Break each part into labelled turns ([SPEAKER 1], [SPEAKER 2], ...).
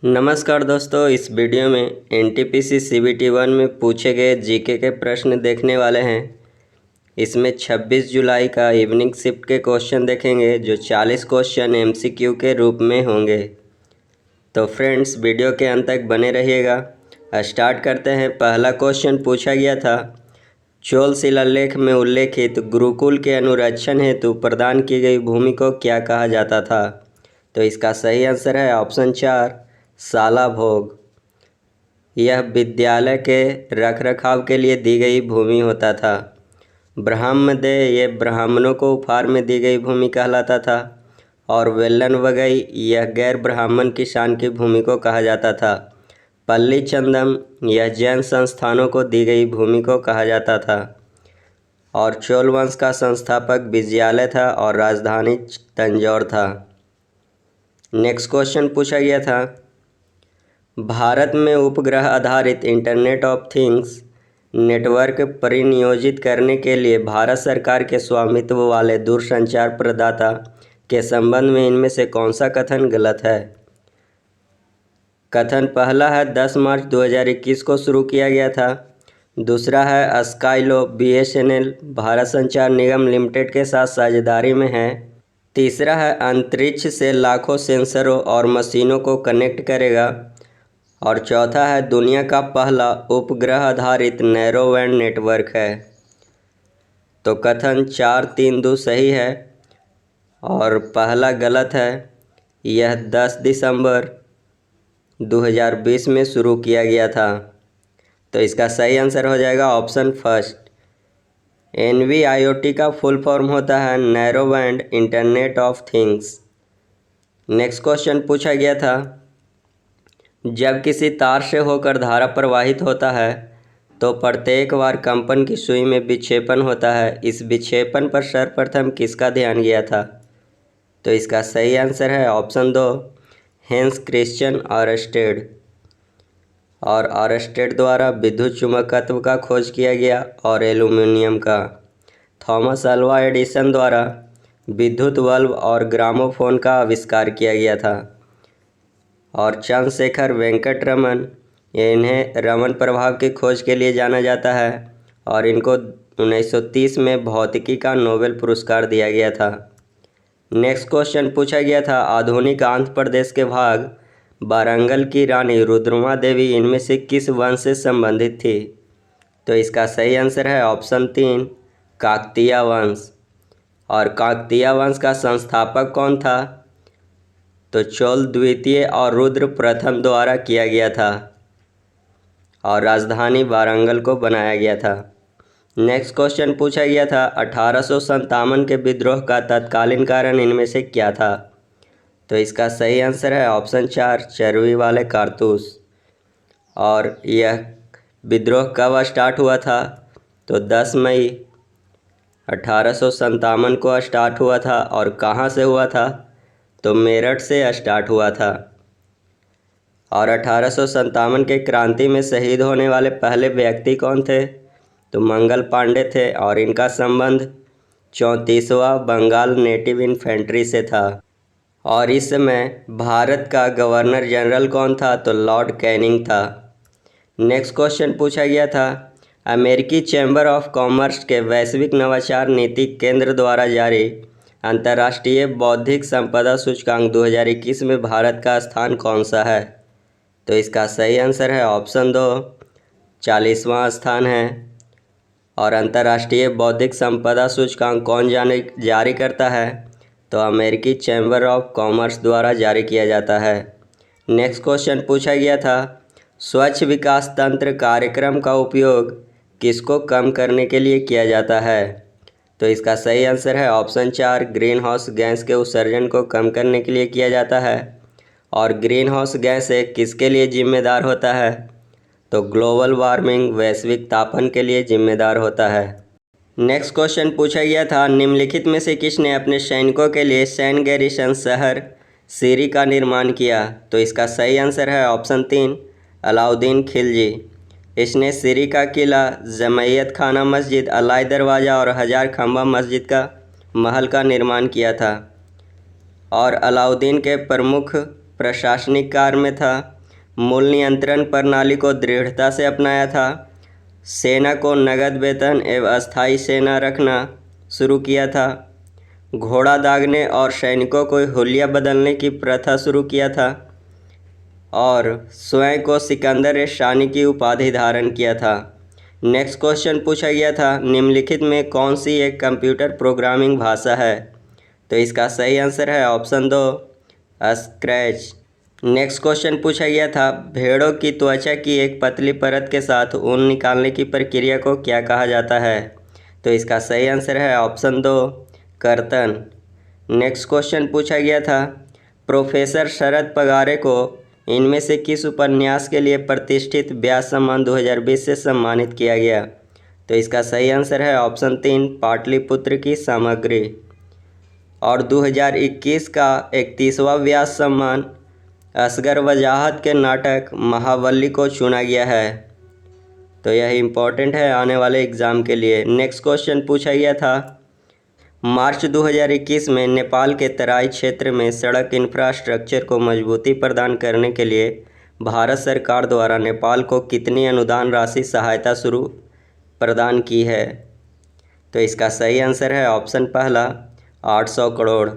[SPEAKER 1] नमस्कार दोस्तों, इस वीडियो में एनटीपीसी सीबीटी 1 में पूछे गए जीके के प्रश्न देखने वाले हैं। इसमें 26 जुलाई का इवनिंग शिफ्ट के क्वेश्चन देखेंगे जो 40 क्वेश्चन एमसीक्यू के रूप में होंगे। तो फ्रेंड्स, वीडियो के अंत तक बने रहिएगा। स्टार्ट करते हैं। पहला क्वेश्चन पूछा गया था, चोल शिलालेख में उल्लेखित गुरुकुल के अनुरक्षण हेतु प्रदान की गई भूमि को क्या कहा जाता था? तो इसका सही आंसर है ऑप्शन 4, शाला भोग। यह विद्यालय के रखरखाव के लिए दी गई भूमि होता था। ब्राह्मदेय ये ब्राह्मणों को उपहार में दी गई भूमि कहलाता था। और वेल्लन वगई यह गैर ब्राह्मण किसान की भूमि को कहा जाता था। पल्ली चंदम यह जैन संस्थानों को दी गई भूमि को कहा जाता था। और चोल वंश का संस्थापक विजयालय था और राजधानी तंजौर था। नेक्स्ट क्वेश्चन पूछा गया था, भारत में उपग्रह आधारित इंटरनेट ऑफ थिंग्स नेटवर्क परिनियोजित करने के लिए भारत सरकार के स्वामित्व वाले दूरसंचार प्रदाता के संबंध में इनमें से कौन सा कथन गलत है? कथन पहला है 10 मार्च 2021 को शुरू किया गया था। दूसरा है स्काईलो बीएसएनएल भारत संचार निगम लिमिटेड के साथ साझेदारी में है। तीसरा है अंतरिक्ष से लाखों सेंसरों और मशीनों को कनेक्ट करेगा। और चौथा है दुनिया का पहला उपग्रह आधारित नैरो बैंड नेटवर्क है। तो कथन 4, 3, 2 सही है और पहला गलत है। यह 10 दिसंबर 2020 में शुरू किया गया था। तो इसका सही आंसर हो जाएगा ऑप्शन फर्स्ट। NB-IoT का फुल फॉर्म होता है narrow band internet of things. Next question पूछा गया था, जब किसी तार से होकर धारा प्रवाहित होता है तो प्रत्येक बार कंपन की सुई में विक्षेपण होता है। इस विक्षेपण पर सर्वप्रथम किसका ध्यान गया था? तो इसका सही आंसर है ऑप्शन 2, हेंस क्रिश्चियन ऑरस्टेड। और ऑरस्टेड द्वारा विद्युत चुंबकत्व का खोज किया गया और एल्यूमिनियम का। थॉमस अल्वा एडिसन द्वारा विद्युत बल्ब और ग्रामोफोन का आविष्कार किया गया था। और चंद्रशेखर वेंकट रमन, इन्हें रमन प्रभाव की खोज के लिए जाना जाता है और इनको 1930 में भौतिकी का नोबेल पुरस्कार दिया गया था। नेक्स्ट क्वेश्चन पूछा गया था, आधुनिक आंध्र प्रदेश के भाग वारंगल की रानी रुद्रमा देवी इनमें से किस वंश से संबंधित थी? तो इसका सही आंसर है ऑप्शन 3, काकतीय वंश। और काकतीय वंश का संस्थापक कौन था? तो चोल द्वितीय और रुद्र प्रथम द्वारा किया गया था और राजधानी वारंगल को बनाया गया था। नेक्स्ट क्वेश्चन पूछा गया था, 1857 के विद्रोह का तत्कालीन कारण इनमें से क्या था? तो इसका सही आंसर है ऑप्शन 4, चर्बी वाले कारतूस। और यह विद्रोह कब स्टार्ट हुआ था? तो 10 मई 1857 को स्टार्ट हुआ था। और कहाँ से हुआ था? तो मेरठ से स्टार्ट हुआ था। और 1857 के क्रांति में शहीद होने वाले पहले व्यक्ति कौन थे? तो मंगल पांडे थे और इनका संबंध 34वां बंगाल नेटिव इन्फेंट्री से था। और इस समय भारत का गवर्नर जनरल कौन था? तो लॉर्ड कैनिंग था। नेक्स्ट क्वेश्चन पूछा गया था, अमेरिकी चैम्बर ऑफ कॉमर्स के वैश्विक नवाचार नीति केंद्र द्वारा जारी अंतर्राष्ट्रीय बौद्धिक संपदा सूचकांक 2021 में भारत का स्थान कौन सा है? तो इसका सही आंसर है ऑप्शन 2, 40वां स्थान है। और अंतर्राष्ट्रीय बौद्धिक संपदा सूचकांक कौन जारी करता है? तो अमेरिकी चैम्बर ऑफ कॉमर्स द्वारा जारी किया जाता है। नेक्स्ट क्वेश्चन पूछा गया था, स्वच्छ विकास तंत्र कार्यक्रम का उपयोग किसको कम करने के लिए किया जाता है? तो इसका सही आंसर है ऑप्शन 4, ग्रीन हाउस गैस के उत्सर्जन को कम करने के लिए किया जाता है। और ग्रीन हाउस गैस एक किसके लिए जिम्मेदार होता है? तो ग्लोबल वार्मिंग वैश्विक तापन के लिए जिम्मेदार होता है। नेक्स्ट क्वेश्चन पूछा गया था, निम्नलिखित में से किसने अपने सैनिकों के लिए सैन्य गैरिसन शहर सीरी का निर्माण किया? तो इसका सही आंसर है ऑप्शन 3, अलाउद्दीन खिलजी। इसने सीरी का किला, जमैयत खाना मस्जिद, अलाई दरवाज़ा और हजार खंबा मस्जिद का महल का निर्माण किया था। और अलाउद्दीन के प्रमुख प्रशासनिक कार्य में था मूल्य नियंत्रण प्रणाली को दृढ़ता से अपनाया था। सेना को नगद वेतन एवं अस्थायी सेना रखना शुरू किया था। घोड़ा दागने और सैनिकों को हुलिया बदलने की प्रथा शुरू किया था। और स्वयं को सिकंदर ए शानी की उपाधि धारण किया था। नेक्स्ट क्वेश्चन पूछा गया था, निम्नलिखित में कौन सी एक कंप्यूटर प्रोग्रामिंग भाषा है? तो इसका सही आंसर है ऑप्शन 2, स्क्रैच। नेक्स्ट क्वेश्चन पूछा गया था, भेड़ों की त्वचा की एक पतली परत के साथ ऊन निकालने की प्रक्रिया को क्या कहा जाता है? तो इसका सही आंसर है ऑप्शन 2, कर्तन। नेक्स्ट क्वेश्चन पूछा गया था, प्रोफेसर शरद पगारे को इनमें से किस उपन्यास के लिए प्रतिष्ठित व्यास सम्मान 2020 से सम्मानित किया गया? तो इसका सही आंसर है ऑप्शन 3, पाटलिपुत्र की सामग्री। और 2021 का 31वां व्यास सम्मान असगर वजाहत के नाटक महाबली को चुना गया है। तो यह इम्पोर्टेंट है आने वाले एग्ज़ाम के लिए। नेक्स्ट क्वेश्चन पूछा गया था, मार्च 2021 में नेपाल के तराई क्षेत्र में सड़क इंफ्रास्ट्रक्चर को मजबूती प्रदान करने के लिए भारत सरकार द्वारा नेपाल को कितनी अनुदान राशि सहायता शुरू प्रदान की है? तो इसका सही आंसर है ऑप्शन पहला, 800 करोड़।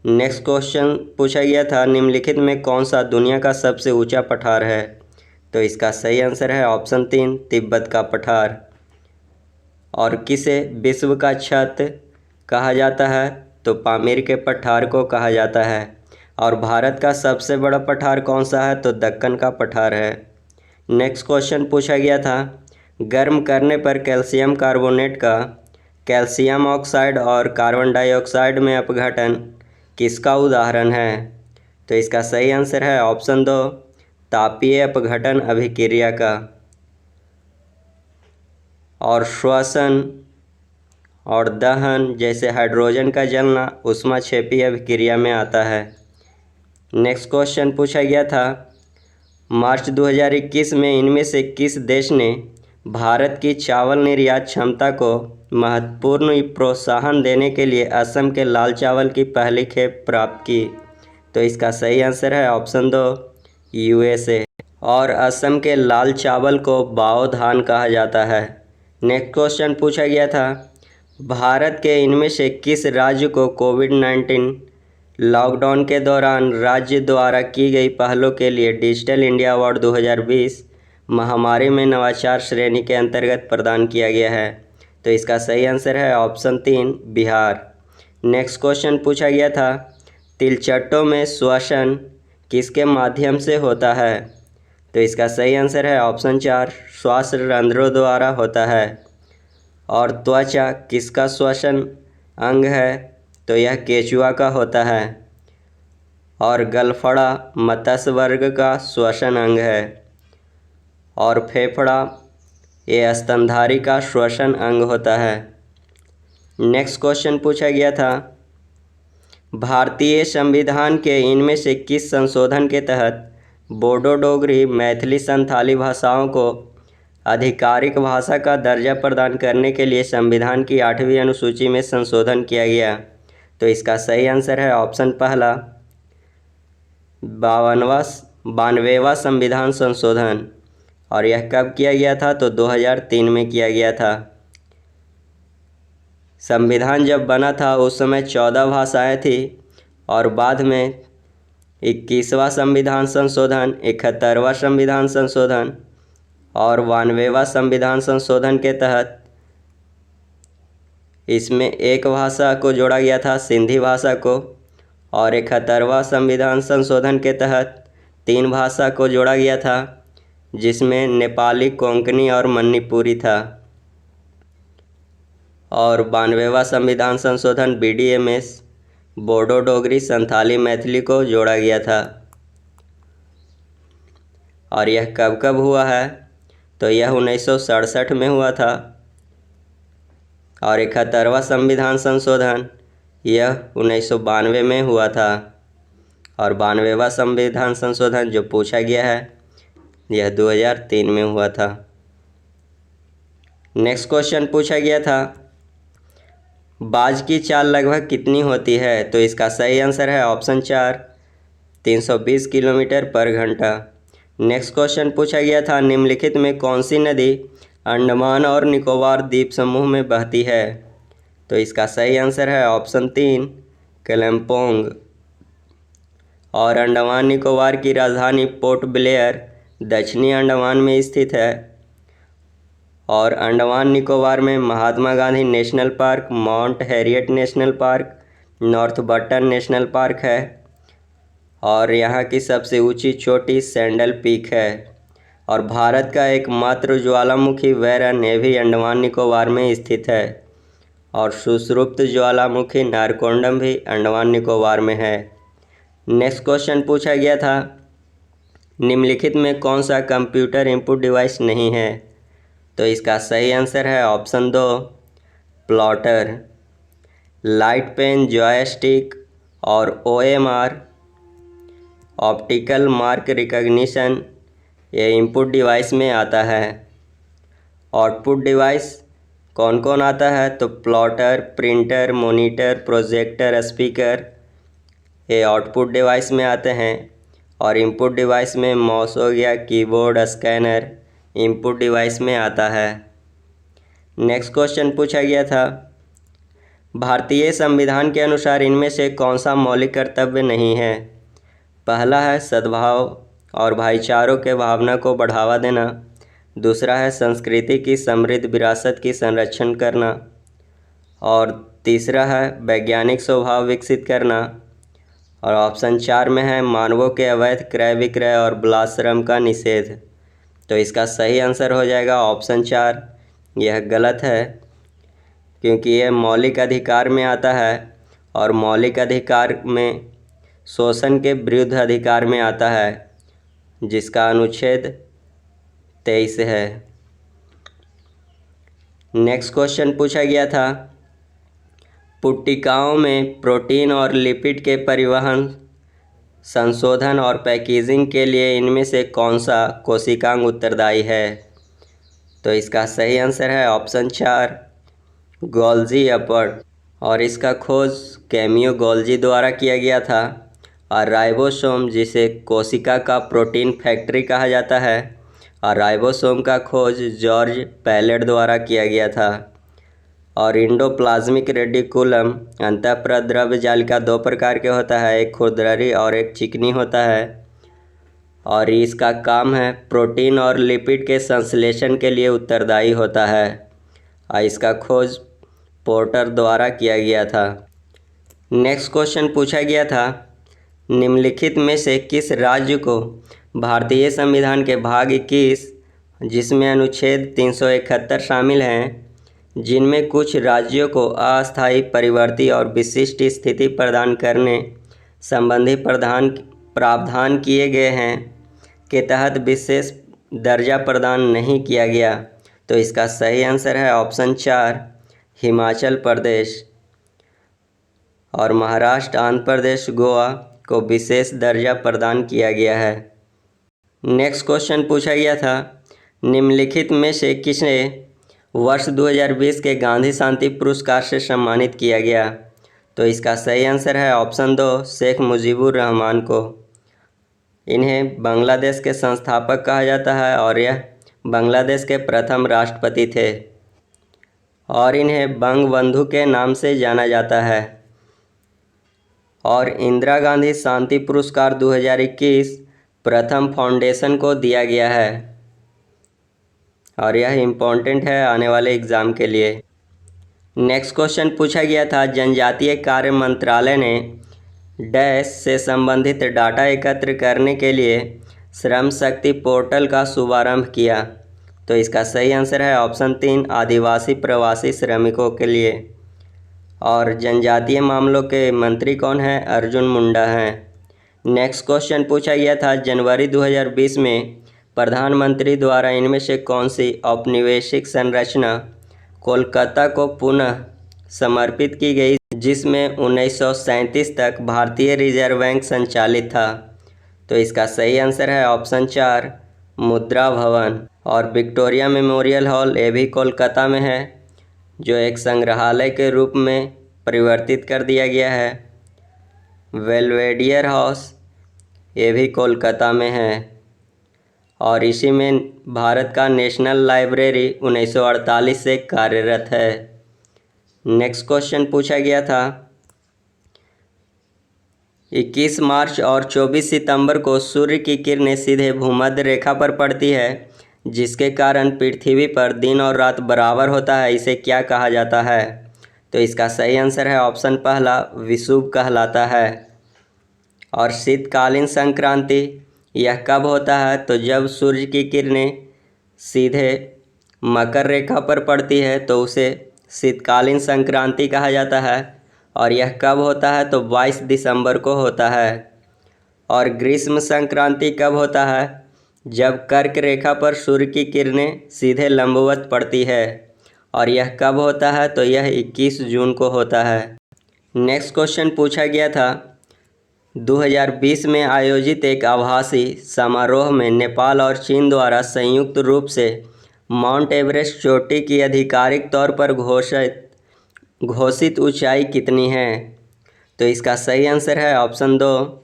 [SPEAKER 1] नेक्स्ट क्वेश्चन पूछा गया था, निम्नलिखित में कौन सा दुनिया का सबसे ऊंचा पठार है? तो इसका सही आंसर है ऑप्शन 3, तिब्बत का पठार। और किसे विश्व का छत कहा जाता है? तो पामीर के पठार को कहा जाता है। और भारत का सबसे बड़ा पठार कौन सा है? तो दक्कन का पठार है। नेक्स्ट क्वेश्चन पूछा गया था, गर्म करने पर कैल्शियम कार्बोनेट का कैल्शियम ऑक्साइड और कार्बन डाइऑक्साइड में अपघटन किसका उदाहरण है? तो इसका सही आंसर है ऑप्शन 2, तापीय अपघटन अभिक्रिया का। और श्वसन और दहन जैसे हाइड्रोजन का जलना ऊष्माक्षेपी अभिक्रिया में आता है। नेक्स्ट क्वेश्चन पूछा गया था, मार्च 2021 में इनमें से किस देश ने भारत की चावल निर्यात क्षमता को महत्वपूर्ण प्रोत्साहन देने के लिए असम के लाल चावल की पहली खेप प्राप्त की? तो इसका सही आंसर है ऑप्शन 2, USA। और असम के लाल चावल को बाओ धान कहा जाता है। नेक्स्ट क्वेश्चन पूछा गया था, भारत के इनमें से किस राज्य को कोविड-19 लॉकडाउन के दौरान राज्य द्वारा की गई पहलों के लिए डिजिटल इंडिया अवार्ड 2020 महामारी में नवाचार श्रेणी के अंतर्गत प्रदान किया गया है? तो इसका सही आंसर है ऑप्शन 3, बिहार। नेक्स्ट क्वेश्चन पूछा गया था, तिलचट्टों में श्वसन किसके माध्यम से होता है? तो इसका सही आंसर है ऑप्शन 4, श्वास रंध्रों द्वारा होता है। और त्वचा किसका श्वसन अंग है? तो यह केंचुआ का होता है। और गलफड़ा मत्स्य वर्ग का श्वसन अंग है। और फेफड़ा ये स्तनधारी का श्वसन अंग होता है। नेक्स्ट क्वेश्चन पूछा गया था, भारतीय संविधान के इनमें से किस संशोधन के तहत बोडो डोगरी मैथिली संथाली भाषाओं को आधिकारिक भाषा का दर्जा प्रदान करने के लिए संविधान की 8वीं अनुसूची में संशोधन किया गया? तो इसका सही आंसर है ऑप्शन पहला, 92वां संविधान संशोधन। और यह कब किया गया था? तो 2003 में किया गया था। संविधान जब बना था उस समय 14 भाषाएं थी। और बाद में 21वां संविधान संशोधन, 71वां संविधान संशोधन और 92वां संविधान संशोधन के तहत इसमें एक भाषा को जोड़ा गया था, सिंधी भाषा को। और 71वां संविधान संशोधन के तहत 3 भाषा को जोड़ा गया था, जिसमें नेपाली, कोंकणी और मणिपुरी था। और 92वां संविधान संशोधन BDMS बोडो डोगरी संथाली मैथिली को जोड़ा गया था। और यह कब कब हुआ है? तो यह 1967 में हुआ था। और 71वां संविधान संशोधन यह 1992 में हुआ था। और 92वां संविधान संशोधन जो पूछा गया है यह 2003 में हुआ था। नेक्स्ट क्वेश्चन पूछा गया था, बाज की चाल लगभग कितनी होती है? तो इसका सही आंसर है ऑप्शन 4, 320 किलोमीटर पर घंटा। नेक्स्ट क्वेश्चन पूछा गया था, निम्नलिखित में कौन सी नदी अंडमान और निकोबार द्वीप समूह में बहती है? तो इसका सही आंसर है ऑप्शन 3 केलम्पोंग। और अंडमान निकोबार की राजधानी पोर्ट ब्लेयर दक्षिणी अंडमान में स्थित है। और अंडमान निकोबार में Mahatma Gandhi National Park, Mount Harriet National Park, North Button National Park है। और यहाँ की सबसे ऊंची चोटी सैंडल पीक है। और भारत का एकमात्र ज्वालामुखी वैरण भी अंडमान निकोबार में स्थित है। और सुषुप्त ज्वालामुखी नारकोंडम भी अंडमान निकोबार में है। नेक्स्ट क्वेश्चन पूछा गया था, निम्नलिखित में कौन सा कंप्यूटर इनपुट डिवाइस नहीं है? तो इसका सही आंसर है option 2 plotter. Light pen, joystick और OMR ऑप्टिकल मार्क रिकग्निशन ये इनपुट डिवाइस में आता है। आउटपुट डिवाइस कौन कौन आता है? तो plotter, printer, monitor, projector, speaker ये आउटपुट डिवाइस में आते हैं। और इनपुट डिवाइस में माउस हो गया, कीबोर्ड, स्कैनर इनपुट डिवाइस में आता है। नेक्स्ट क्वेश्चन पूछा गया था, भारतीय संविधान के अनुसार इनमें से कौन सा मौलिक कर्तव्य नहीं है? पहला है सद्भाव और भाईचारों के भावना को बढ़ावा देना। दूसरा है संस्कृति की समृद्ध विरासत की संरक्षण करना। और तीसरा है वैज्ञानिक स्वभाव विकसित करना। और ऑप्शन 4 में है मानवों के अवैध क्रय विक्रय और बलात्श्रम का निषेध। तो इसका सही आंसर हो जाएगा ऑप्शन 4। यह गलत है, क्योंकि यह मौलिक अधिकार में आता है। और मौलिक अधिकार में शोषण के विरुद्ध अधिकार में आता है, जिसका अनुच्छेद 23 है। नेक्स्ट क्वेश्चन पूछा गया था, पुट्टिकाओं में प्रोटीन और लिपिड के परिवहन, संशोधन और पैकेजिंग के लिए इनमें से कौन सा कोशिकांग उत्तरदायी है? तो इसका सही आंसर है ऑप्शन 4 गोल्जी अपवर्ड। और इसका खोज कैमियो गोल्जी द्वारा किया गया था। और राइबोसोम, जिसे कोशिका का प्रोटीन फैक्ट्री कहा जाता है, और राइबोसोम का खोज जॉर्ज पैलेट द्वारा किया गया था। और इंडोप्लाज्मिक रेडिकुलम अंतःप्रद्रव्य जालिका 2 प्रकार के होता है, एक खुरदरी और एक चिकनी होता है। और इसका काम है प्रोटीन और लिपिड के संश्लेषण के लिए उत्तरदायी होता है। और इसका खोज पोर्टर द्वारा किया गया था। नेक्स्ट क्वेश्चन पूछा गया था, निम्नलिखित में से किस राज्य को भारतीय संविधान के भाग 21, जिसमें अनुच्छेद 371 शामिल हैं, जिनमें कुछ राज्यों को अस्थायी, परिवर्ती और विशिष्ट स्थिति प्रदान करने संबंधी प्रावधान किए गए हैं, के तहत विशेष दर्जा प्रदान नहीं किया गया? तो इसका सही आंसर है ऑप्शन 4 हिमाचल प्रदेश। और महाराष्ट्र, आंध्र प्रदेश, गोवा को विशेष दर्जा प्रदान किया गया है। नेक्स्ट क्वेश्चन पूछा गया था, निम्नलिखित में से किसे वर्ष 2020 के गांधी शांति पुरस्कार से सम्मानित किया गया? तो इसका सही आंसर है ऑप्शन 2 शेख मुजीबुर रहमान को। इन्हें बांग्लादेश के संस्थापक कहा जाता है और यह बांग्लादेश के प्रथम राष्ट्रपति थे। और इन्हें बंगबंधु के नाम से जाना जाता है। और इंदिरा गांधी शांति पुरस्कार 2021 प्रथम फाउंडेशन को दिया गया है। और यह इम्पोर्टेंट है आने वाले एग्ज़ाम के लिए। नेक्स्ट क्वेश्चन पूछा गया था, जनजातीय कार्य मंत्रालय ने डैश से संबंधित डाटा एकत्र करने के लिए श्रम शक्ति पोर्टल का शुभारंभ किया? तो इसका सही आंसर है ऑप्शन 3 आदिवासी प्रवासी श्रमिकों के लिए। और जनजातीय मामलों के मंत्री कौन हैं? अर्जुन मुंडा हैं। नेक्स्ट क्वेश्चन पूछा गया था, जनवरी 2020 में प्रधानमंत्री द्वारा इनमें से कौन सी औपनिवेशिक संरचना कोलकाता को पुनः समर्पित की गई, जिसमें 1937 तक भारतीय रिजर्व बैंक संचालित था? तो इसका सही आंसर है ऑप्शन 4 मुद्रा भवन। और विक्टोरिया मेमोरियल हॉल ये भी कोलकाता में है, जो एक संग्रहालय के रूप में परिवर्तित कर दिया गया है। बेल्वेडियर हाउस ये भी कोलकाता में है। और इसी में भारत का नेशनल लाइब्रेरी 1948 से कार्यरत है। नेक्स्ट क्वेश्चन पूछा गया था 21 मार्च और 24 सितंबर को सूर्य की किरणें सीधे भूमध्य रेखा पर पड़ती है, जिसके कारण पृथ्वी पर दिन और रात बराबर होता है। इसे क्या कहा जाता है? तो इसका सही आंसर है ऑप्शन पहला, विषुव कहलाता है। और शीतकालीन संक्रांति यह कब होता है? तो जब सूर्य की किरणें सीधे मकर रेखा पर पड़ती है तो उसे शीतकालीन संक्रांति कहा जाता है। और यह कब होता है? तो 22 दिसंबर को होता है। और ग्रीष्म संक्रांति कब होता है? जब कर्क रेखा पर सूर्य की किरणें सीधे लंबवत पड़ती है। और यह कब होता है? तो यह 21 जून को होता है। नेक्स्ट क्वेश्चन पूछा गया था 2020 में आयोजित एक आभासी समारोह में नेपाल और चीन द्वारा संयुक्त रूप से माउंट एवरेस्ट चोटी की आधिकारिक तौर पर घोषित ऊंचाई कितनी है? तो इसका सही आंसर है ऑप्शन 2,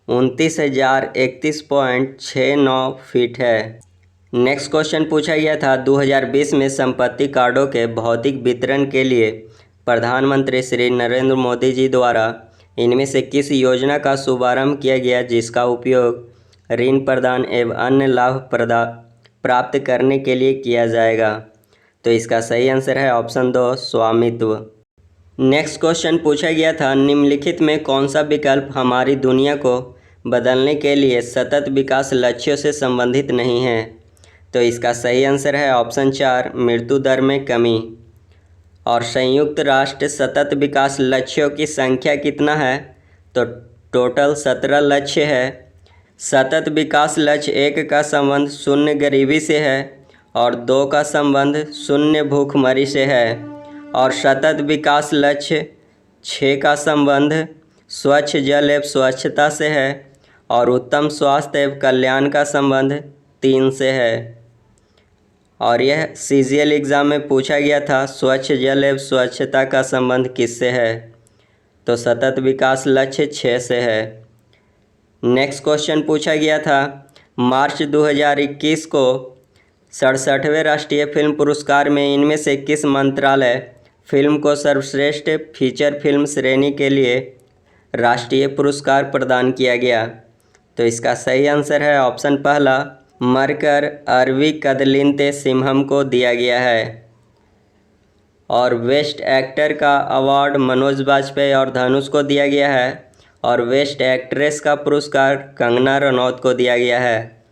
[SPEAKER 1] 29,031.69 फीट है। नेक्स्ट क्वेश्चन पूछा गया था 2020 में संपत्ति कार्डों के भौतिक वितरण के लिए प्रधानमंत्री श्री नरेंद्र मोदी जी द्वारा इनमें से किस योजना का शुभारंभ किया गया, जिसका उपयोग ऋण प्रदान एवं अन्य लाभ प्राप्त करने के लिए किया जाएगा? तो इसका सही आंसर है ऑप्शन 2, स्वामित्व। नेक्स्ट क्वेश्चन पूछा गया था निम्नलिखित में कौन सा विकल्प हमारी दुनिया को बदलने के लिए सतत विकास लक्ष्यों से संबंधित नहीं है? तो इसका सही आंसर है ऑप्शन 4, मृत्यु दर में कमी। और संयुक्त राष्ट्र सतत विकास लक्ष्यों की संख्या कितना है? तो टोटल 17 लक्ष्य है। सतत विकास लक्ष्य 1 का संबंध शून्य गरीबी से है और 2 का संबंध शून्य भूखमरी से है। और सतत विकास लक्ष्य 6 का संबंध स्वच्छ जल एवं स्वच्छता से है और उत्तम स्वास्थ्य एवं कल्याण का संबंध 3 से है। और यह CGL एग्ज़ाम में पूछा गया था स्वच्छ जल एवं स्वच्छता का संबंध किससे है? तो सतत विकास लक्ष्य 6 से है। नेक्स्ट क्वेश्चन पूछा गया था मार्च 2021 को 67वें राष्ट्रीय फिल्म पुरस्कार में इनमें से किस मंत्रालय फिल्म को सर्वश्रेष्ठ फीचर फिल्म श्रेणी के लिए राष्ट्रीय पुरस्कार प्रदान किया गया? तो इसका सही आंसर है ऑप्शन पहला, मरकर अरवी कदलिंते सिम्हम को दिया गया है। और बेस्ट एक्टर का अवार्ड मनोज बाजपेयी और धनुष को दिया गया है। और बेस्ट एक्ट्रेस का पुरस्कार कंगना रनौत को दिया गया है।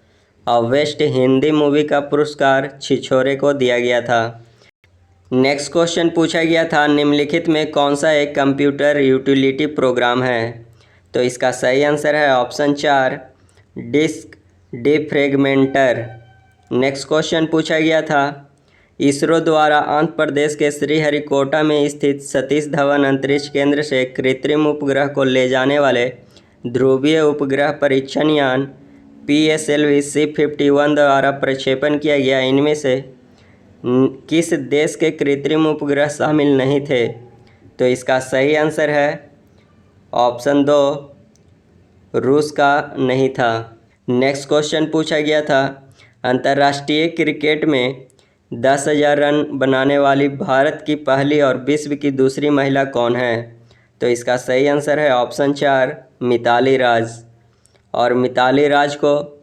[SPEAKER 1] और बेस्ट हिंदी मूवी का पुरस्कार छिछोरे को दिया गया था। नेक्स्ट क्वेश्चन पूछा गया था निम्नलिखित में कौन सा एक कंप्यूटर यूटिलिटी प्रोग्राम है? तो इसका सही आंसर है option 4, disc defragmenter. Next question पूछा गया था इसरो द्वारा आंध्र प्रदेश के श्रीहरिकोटा में स्थित सतीश धवन अंतरिक्ष केंद्र से कृत्रिम उपग्रह को ले जाने वाले ध्रुवीय उपग्रह परीक्षण यान PSLV C51 द्वारा प्रक्षेपण किया गया। इनमें से किस देश के कृत्रिम उपग्रह शामिल नहीं थे? तो इसका सही आंसर है ऑप्शन 2, रूस का नहीं था। नेक्स्ट क्वेश्चन पूछा गया था अंतर्राष्ट्रीय क्रिकेट में 10,000 रन बनाने वाली भारत की पहली और विश्व की दूसरी महिला कौन है? तो इसका सही आंसर है ऑप्शन 4, मिताली राज। और मिताली राज को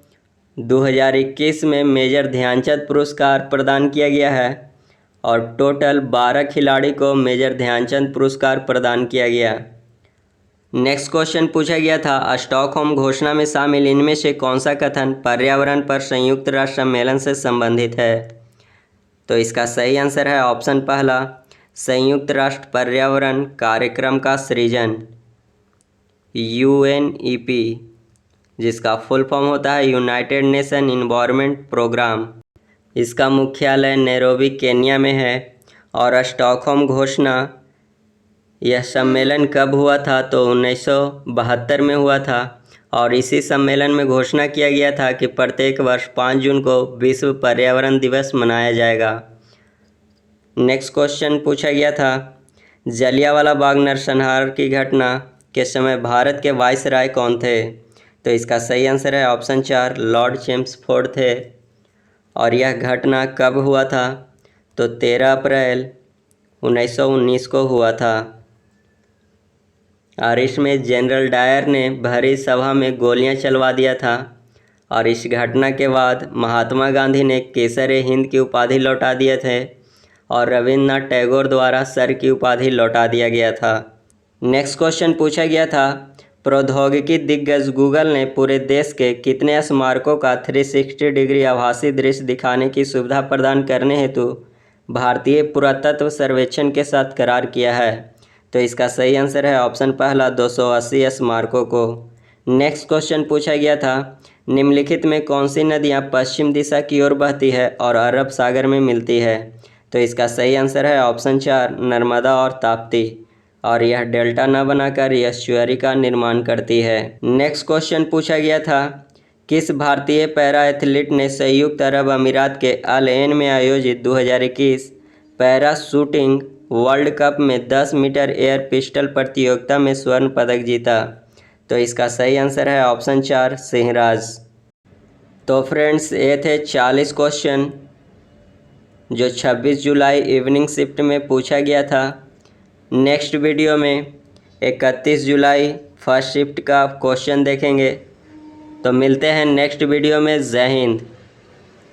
[SPEAKER 1] 2021 में मेजर ध्यानचंद पुरस्कार प्रदान किया गया है। और टोटल 12 खिलाड़ी को मेजर ध्यानचंद पुरस्कार प्रदान किया गया। नेक्स्ट क्वेश्चन पूछा गया था स्टॉकहोम घोषणा में शामिल इनमें से कौन सा कथन पर्यावरण पर संयुक्त राष्ट्र सम्मेलन से संबंधित है? तो इसका सही आंसर है ऑप्शन पहला, संयुक्त राष्ट्र पर्यावरण कार्यक्रम का सृजन UNEP, जिसका फुल फॉर्म होता है यूनाइटेड नेशन इन्वायरमेंट प्रोग्राम। इसका मुख्यालय नैरोबी केन्या में है। और स्टॉकहोम घोषणा यह सम्मेलन कब हुआ था? तो 1972 में हुआ था। और इसी सम्मेलन में घोषणा किया गया था कि प्रत्येक वर्ष 5 जून को विश्व पर्यावरण दिवस मनाया जाएगा। नेक्स्ट क्वेश्चन पूछा गया था जलियांवाला बाग नरसंहार की घटना के समय भारत के वायसराय कौन थे? तो इसका सही आंसर है ऑप्शन 4 लॉर्ड चेम्सफोर्ड थे। और यह घटना कब हुआ था? तो 13 अप्रैल 1919 को हुआ था। और इसमें जनरल डायर ने भरी सभा में गोलियां चलवा दिया था। और इस घटना के बाद महात्मा गांधी ने केसर-ए-हिंद की उपाधि लौटा दिए थे और रविन्द्रनाथ टैगोर द्वारा सर की उपाधि लौटा दिया गया था। नेक्स्ट क्वेश्चन पूछा गया था, प्रौद्योगिकी दिग्गज गूगल ने पूरे देश के कितने स्मारकों का 360 डिग्री आभासी दृश्य दिखाने की सुविधा प्रदान करने हेतु भारतीय पुरातत्व सर्वेक्षण के साथ करार किया है? तो इसका सही आंसर है ऑप्शन पहला 280 स्मारकों को। नेक्स्ट क्वेश्चन पूछा गया था, निम्नलिखित में कौन सी नदियाँ पश्चिम दिशा की ओर बहती है और अरब सागर में मिलती है? तो इसका सही आंसर है ऑप्शन 4 नर्मदा और ताप्ती। और यह डेल्टा न बनाकर एस्चुअरी का निर्माण करती है। नेक्स्ट क्वेश्चन पूछा गया था, किस भारतीय पैरा एथलीट ने संयुक्त अरब अमीरात के अल एन में आयोजित 2021 पैरा शूटिंग वर्ल्ड कप में 10 मीटर एयर पिस्टल प्रतियोगिता में स्वर्ण पदक जीता? तो इसका सही आंसर है ऑप्शन 4 सिंहराज। तो फ्रेंड्स, ये थे 40 क्वेश्चन जो 26 जुलाई इवनिंग शिफ्ट में पूछा गया था। नेक्स्ट वीडियो में 31 जुलाई फर्स्ट शिफ्ट का क्वेश्चन देखेंगे। तो मिलते हैं नेक्स्ट वीडियो में। जय हिंद।